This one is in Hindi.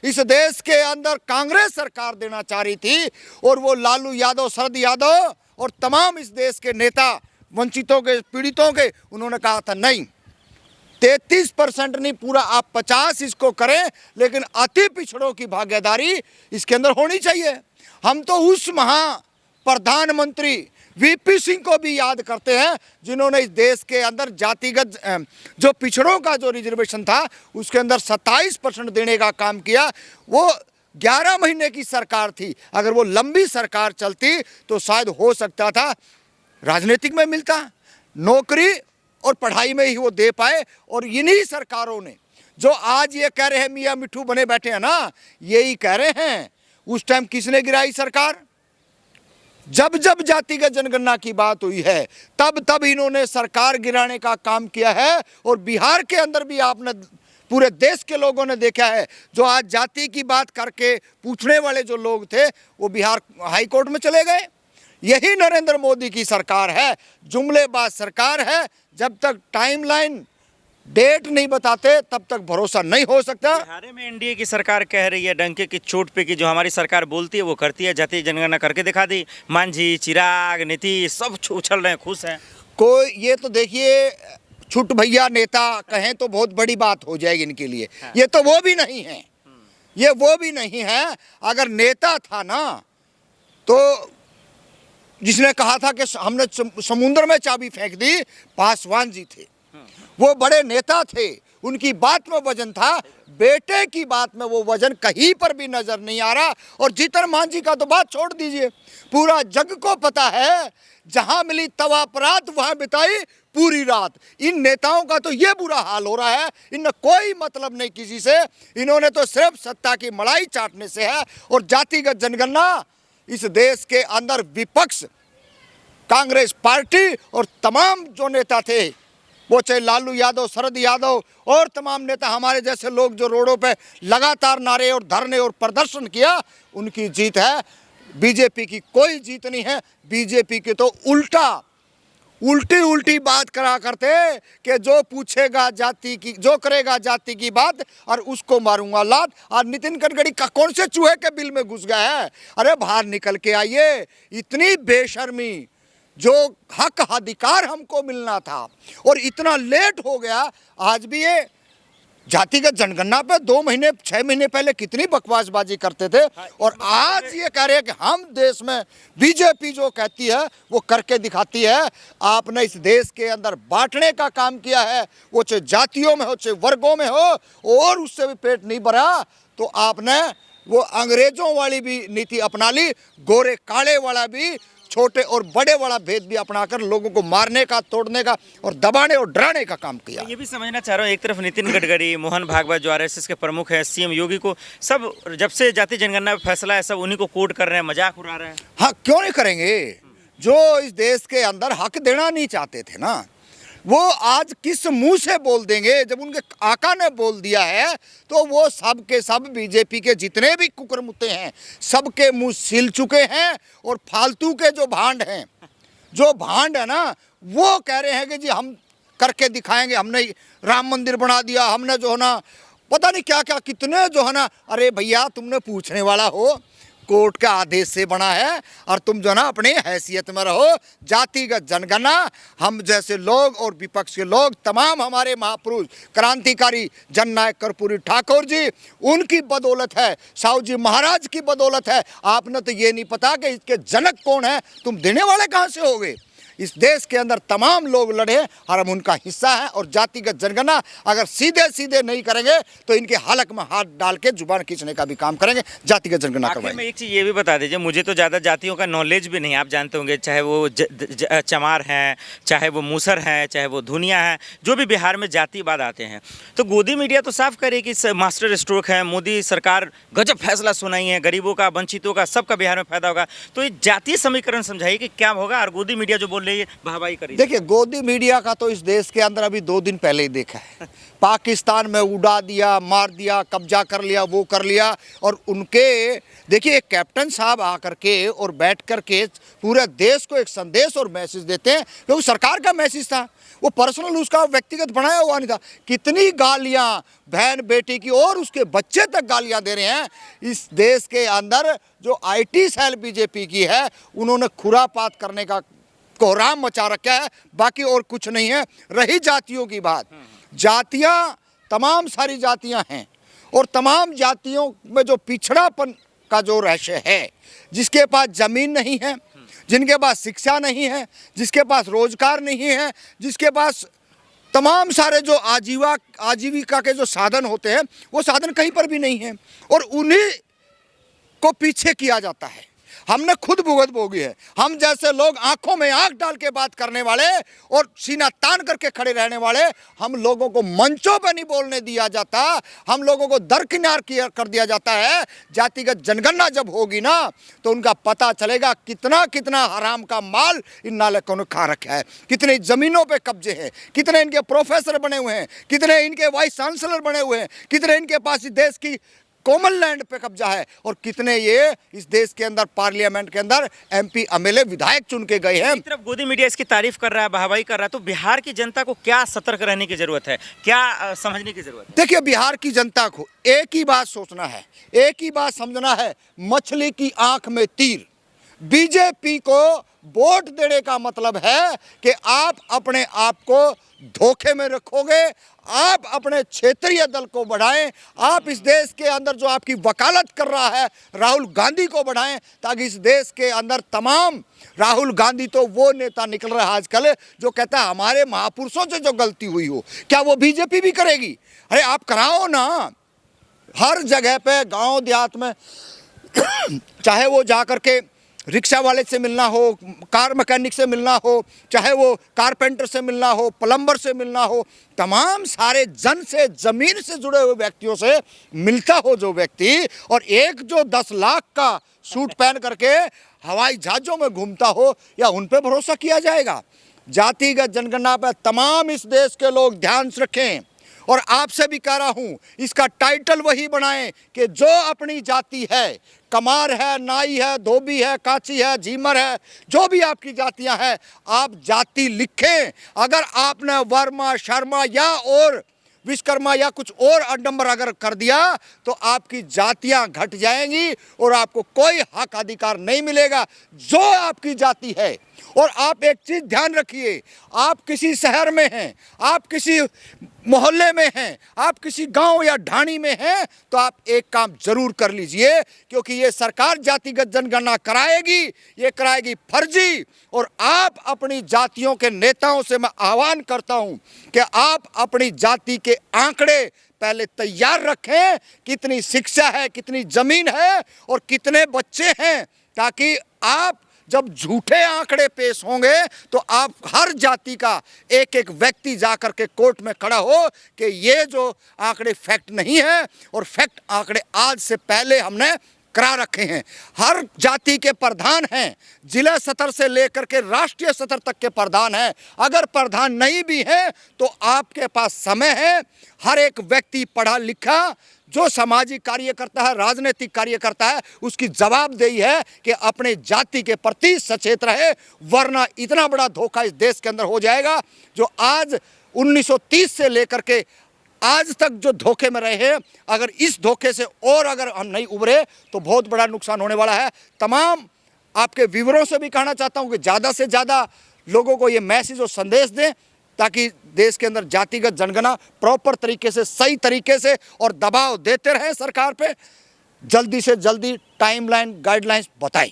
इस देश के अंदर कांग्रेस सरकार देना चाह रही थी, और वो लालू यादव, शरद यादव और तमाम इस देश के नेता, वंचितों के, पीड़ितों के, उन्होंने कहा था नहीं, 33% नहीं, पूरा आप 50 इसको करें, लेकिन अति पिछड़ों की भागीदारी इसके अंदर होनी चाहिए। हम तो उस प्रधानमंत्री वीपी सिंह को भी याद करते हैं जिन्होंने इस देश के अंदर जातिगत जो पिछड़ों का जो रिजर्वेशन था उसके अंदर 27% देने का काम किया। वो 11 महीने की सरकार थी, अगर वो लंबी सरकार चलती तो शायद हो सकता था राजनीतिक में मिलता, नौकरी और पढ़ाई में ही वो दे पाए। और इन्हीं सरकारों ने जो आज ये कह रहे हैं मियाँ मिट्ठू बने बैठे हैं ना, यही कह रहे हैं उस टाइम किसने गिराई सरकार? जब जब जातिगत जनगणना की बात हुई है तब तब इन्होंने सरकार गिराने का काम किया है। और बिहार के अंदर भी आपने, पूरे देश के लोगों ने देखा है, जो आज जाति की बात करके पूछने वाले जो लोग थे वो बिहार हाई कोर्ट में चले गए। यही नरेंद्र मोदी की सरकार है, जुमलेबाज सरकार है। जब तक टाइमलाइन, डेट नहीं बताते तब तक भरोसा नहीं हो सकता। बिहार में एनडीए की सरकार कह रही है डंके की चोट पे कि जो हमारी सरकार बोलती है वो करती है, जातीय जनगणना करके दिखा दी। मांझी, चिराग, नीतीश सब उछल रहे हैं, खुश हैं। कोई ये तो देखिए, छुट भैया नेता कहें तो बहुत बड़ी बात हो जाएगी इनके लिए। हाँ। ये तो वो भी नहीं है, ये वो भी नहीं है। अगर नेता था ना तो जिसने कहा था कि हमने समुद्र में चाबी फेंक दी, पासवान जी थे। वो बड़े नेता थे, उनकी बात में वजन था। बेटे की बात में वो वजन कहीं पर भी नजर नहीं आ रहा। और जीतन मांझी का तो बात छोड़ दीजिए, पूरा जग को पता है जहां मिली तवा परात वहां बिताई पूरी रात। इन नेताओं का तो ये बुरा हाल हो रहा है, इनने कोई मतलब नहीं किसी से, इन्होंने तो सिर्फ सत्ता की मलाई चाटने से है। और जातिगत जनगणना इस देश के अंदर विपक्ष, कांग्रेस पार्टी और तमाम जो नेता थे, वो चाहे लालू यादव, शरद यादव और तमाम नेता, हमारे जैसे लोग जो रोडों पे लगातार नारे और धरने और प्रदर्शन किया, उनकी जीत है। बीजेपी की कोई जीत नहीं है। बीजेपी की तो उल्टी बात करा करते कि जो पूछेगा जाति की, जो करेगा जाति की बात और उसको मारूंगा लात। और नितिन गडकरी का कौन से चूहे के बिल में घुस गया है? अरे बाहर निकल के आइए। इतनी बेशर्मी, जो हक अधिकार हमको मिलना था और इतना लेट हो गया। आज भी ये जातिगत जनगणना पे 2 महीने 6 महीने पहले कितनी बकवासबाजी करते थे, और आज ये कह रहे हैं कि हम देश में, बीजेपी जो कहती है वो करके दिखाती है। आपने इस देश के अंदर बांटने का काम किया है, वो चाहे जातियों में हो चाहे वर्गों में हो, और उससे भी पेट नहीं भरा तो आपने वो अंग्रेजों वाली भी नीति अपना ली, गोरे काले वाला भी, छोटे और बड़े वाला भेद भी अपनाकर लोगों को मारने का, तोड़ने का और दबाने और डराने का काम किया। ये भी समझना चाह रहा हूँ, एक तरफ नितिन गडकरी, मोहन भागवत जो आरएसएस के प्रमुख हैं, सीएम योगी को सब जब से जाति जनगणना पे फैसला है सब उन्हीं को कोट कर रहे हैं, मजाक उड़ा रहे हैं। हाँ, क्यों नहीं करेंगे? जो इस देश के अंदर हक देना नहीं चाहते थे ना, वो आज किस मुंह से बोल देंगे? जब उनके आका ने बोल दिया है तो वो सब के सब बीजेपी के जितने भी कुकरमुत्ते हैं सबके मुंह सिल चुके हैं। और फालतू के जो भांड हैं, जो भांड है ना, वो कह रहे हैं कि जी हम करके दिखाएंगे, हमने राम मंदिर बना दिया, हमने जो है ना पता नहीं क्या क्या कितने जो है ना। अरे भैया, तुमने पूछने वाला हो, कोर्ट के आदेश से बना है और तुम जो ना अपनी हैसियत में रहो। जातिगत जनगणना हम जैसे लोग और विपक्ष के लोग, तमाम हमारे महापुरुष क्रांतिकारी जननायक कर्पूरी ठाकुर जी, उनकी बदौलत है, साहू जी महाराज की बदौलत है। आपने तो ये नहीं पता कि इसके जनक कौन है, तुम देने वाले कहाँ से होगे? इस देश के अंदर तमाम लोग लड़े और हम उनका हिस्सा है। और जातिगत जनगणना अगर सीधे सीधे नहीं करेंगे तो इनके हलक में हाथ डाल के जुबान खींचने का भी काम करेंगे। जातिगत जनगणना करवाएंगे। मैं एक चीज़ ये भी बता दीजिए, मुझे तो ज़्यादा जातियों का नॉलेज भी नहीं, आप जानते होंगे, चाहे वो चमार हैं, चाहे वो मूसर हैं, चाहे वो धुनिया हैं, जो भी बिहार में जातिवाद आते हैं। तो गोदी मीडिया तो साफ करे कि मास्टर स्ट्रोक है, मोदी सरकार गजब फैसला सुनाई है, गरीबों का, वंचितों का, सबका बिहार में फायदा होगा। तो ये जातीय समीकरण समझाइए कि क्या होगा। और गोदी मीडिया जो बोल बोलिए, वाहवाही करिए। देखिए, गोदी मीडिया का तो इस देश के अंदर अभी 2 दिन पहले ही देखा है। पाकिस्तान में उड़ा दिया, मार दिया, कब्जा कर लिया, वो कर लिया। और उनके देखिए, एक कैप्टन साहब आकर के और बैठ कर के पूरे देश को एक संदेश और मैसेज देते हैं, क्योंकि सरकार का मैसेज था, वो पर्सनल उसका व्यक्तिगत बनाया हुआ नहीं था। कितनी गालियां बहन बेटी की और उसके बच्चे तक गालियां दे रहे हैं। इस देश के अंदर जो IT सेल बीजेपी की है, उन्होंने खुरापात करने का कोहराम मचा रखा है, बाकी और कुछ नहीं है। रही जातियों की बात, जातियां तमाम सारी जातियां हैं, और तमाम जातियों में जो पिछड़ापन का जो रहस्य है, जिसके पास ज़मीन नहीं है, जिनके पास शिक्षा नहीं है, जिसके पास रोजगार नहीं है, जिसके पास तमाम सारे जो आजीविका के जो साधन होते हैं, वो साधन कहीं पर भी नहीं है, और उन्हीं को पीछे किया जाता है। हमने खुद भुगत भोगी है। हम जैसे लोग आंखों में आंख डाल के बात करने वाले और सीना तान करके खड़े रहने वाले, हम लोगों को मंचों पर नहीं बोलने दिया जाता, हम लोगों को दरकिनार कर दिया जाता है। जातिगत जनगणना जब होगी ना, तो उनका पता चलेगा कितना कितना हराम का माल इन नालायकों ने खा रखा है, कितने ज़मीनों पे कब्जे हैं, कितने इनके प्रोफेसर बने हुए हैं, कितने इनके वाइस चांसलर बने हुए हैं, कितने इनके पास इस देश की कॉमन लैंड पे कब्जा है, और कितने ये इस देश के अंदर पार्लियामेंट के अंदर MP MLA विधायक चुन के गए हैं। एक तरफ गोदी मीडिया इसकी तारीफ कर रहा है, वाहवाही कर रहा है, तो बिहार की जनता को क्या सतर्क रहने की जरूरत है, क्या समझने की जरूरत है? देखिए, बिहार की जनता को एक ही बात सोचना है, एक ही बात समझना है, मछली की आंख में तीर। बीजेपी को वोट देने का मतलब है कि आप अपने आप को धोखे में रखोगे, आप अपने क्षेत्रीय दल को बढ़ाएं, आप इस देश के अंदर जो आपकी वकालत कर रहा है राहुल गांधी को बढ़ाएं, ताकि इस देश के अंदर तमाम, राहुल गांधी तो वो नेता निकल रहा है आजकल जो कहता है हमारे महापुरुषों से जो गलती हुई हो, क्या वो बीजेपी भी करेगी? अरे आप कराओ ना, हर जगह पे गांव देहात में चाहे वो जा कर के रिक्शा वाले से मिलना हो, कार मैकेनिक से मिलना हो, चाहे वो कारपेंटर से मिलना हो, प्लम्बर से मिलना हो, तमाम सारे जन से, ज़मीन से जुड़े हुए व्यक्तियों से मिलता हो जो व्यक्ति, और एक जो 10 लाख का सूट पहन करके हवाई जहाज़ों में घूमता हो, या उन पे भरोसा किया जाएगा? जातिगत जनगणना पर तमाम इस देश के लोग ध्यान रखें, और आपसे भी कह रहा हूं, इसका टाइटल वही बनाएं कि जो अपनी जाति है, कमार है, नाई है, धोबी है, काची है, झीमर है, जो भी आपकी जातियां हैं, आप जाति लिखें। अगर आपने वर्मा, शर्मा या और विश्वकर्मा या कुछ और अडंबर अगर कर दिया, तो आपकी जातियां घट जाएंगी और आपको कोई हक अधिकार नहीं मिलेगा जो आपकी जाति है। और आप एक चीज़ ध्यान रखिए, आप किसी शहर में हैं, आप किसी मोहल्ले में हैं, आप किसी गांव या ढाणी में हैं, तो आप एक काम जरूर कर लीजिए, क्योंकि ये सरकार जातिगत जनगणना कराएगी, ये कराएगी फर्जी। और आप अपनी जातियों के नेताओं से मैं आह्वान करता हूं कि आप अपनी जाति के आंकड़े पहले तैयार रखें, कितनी शिक्षा है, कितनी जमीन है और कितने बच्चे हैं, ताकि आप जब झूठे आंकड़े पेश होंगे तो आप हर जाति का एक एक व्यक्ति जाकर के कोर्ट में खड़ा हो कि ये जो आंकड़े फैक्ट नहीं है, और फैक्ट आंकड़े आज से पहले हमने करा रखे हैं। हर जाति के प्रधान हैं, जिला स्तर से लेकर के राष्ट्रीय स्तर तक के प्रधान हैं। अगर प्रधान नहीं भी हैं तो आपके पास समय है, हर एक व्यक्ति पढ़ा लिखा जो सामाजिक कार्य करता है, राजनीतिक कार्य करता है, उसकी जवाबदेही है कि अपने जाति के प्रति सचेत रहे, वरना इतना बड़ा धोखा इस देश के अंदर हो जाएगा जो आज 1930 से लेकर के आज तक जो धोखे में रहे हैं, अगर इस धोखे से और अगर हम नहीं उभरे तो बहुत बड़ा नुकसान होने वाला है। तमाम आपके व्यूअरों से भी कहना चाहता हूं कि ज़्यादा से ज़्यादा लोगों को ये मैसेज और संदेश दें, ताकि देश के अंदर जातिगत जनगणना प्रॉपर तरीके से, सही तरीके से, और दबाव देते रहें सरकार पे, जल्दी से जल्दी टाइमलाइन गाइडलाइंस बताएं।